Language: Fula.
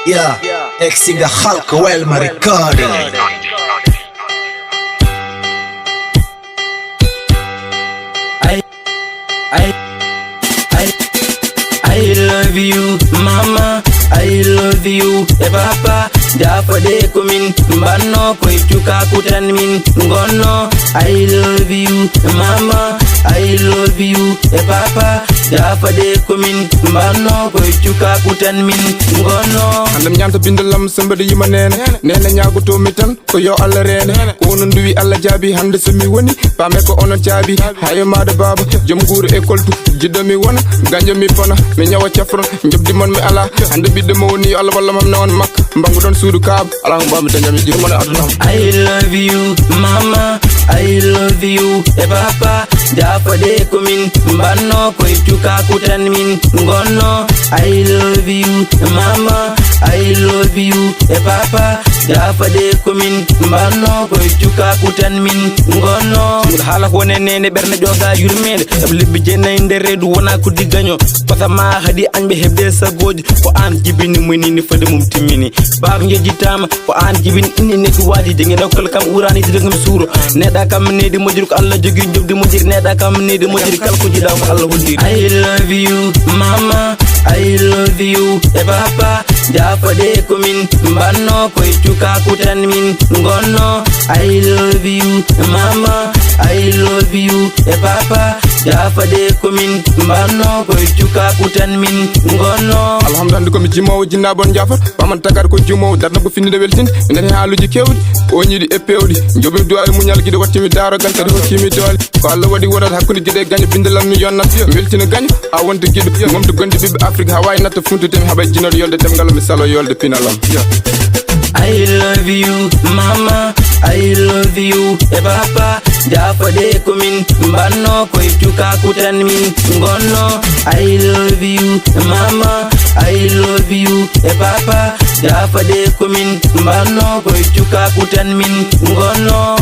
Yeah, ex-singer Hulk Welma recording. I love you, mama. I love you, papa. Jafa de kumin, mbano koi chuka kutan min ngono. I love you, mama. I love you, papa. Jafa de kumin, mbano koi chuka kutan min ngono. Andam nyanta bindalam somebody yima nene nene nyago to mitan ko yo alla rene ko non duwi alla jabi hande semi woni pame ko onon jabi hayo mada baba jom guru école tu jidomi wona ganja mi fona mi nyawa ciafron njobdi mon mi ala hande bidde mo woni alla walla mam non mak mbangu don suudu kaab ala mbam tan mi jiri mon aduna. I love you, mama. I love you, papa. Jafa de kumin, mbano koi chuka kutan min ngono. I love you, mama. I love you, papa. Jafa de kumin, mbano koi chuka kutan min ngono. Mur hala wone nene berne joga yurmede libbi jenne ndere du wona ko diganyo pata ma hadi anbe hebde sa goji ko an jibini muni ni fade mum timmini bab ngejitama ko an jibini inni neki wadi de ngel kol kam urani de ngam suro neda kam nedi mojir ko Allah jogi jobdi mojir neda kam nedi mojir kal ko jida ko Allah wodi. I love you, mama. I love you, papa. Jafa de kumin, mbano koi chuka kutan min ngono. I love you, mama. I love you, papa. Jafa de kumin, mbano koi chuka kutan min ngono. Alhamdulillah ko mi jimo jinna bon jafar paman tagar ko jimo darna bu finni de weltin nen haaluji kewdi o nyidi e pewdi jobe do ay munyal gide watti mi daro ganta do kimi dol ko Allah wadi wodat hakkunde gide gagne bindalam mi yonna weltina gagne a wonta gide mom to gondi bibbe Afrique Hawaii natta funtu tem habay jinor yolde tem ngalo mi salo yolde pinalam. I love you, mama. I love you, papa. Jafa de kumin, mbano koi chuka kutan min ngono. I love you, mama. I love you, papa. Jafa de kumin, mbano koi chuka kutan min ngono.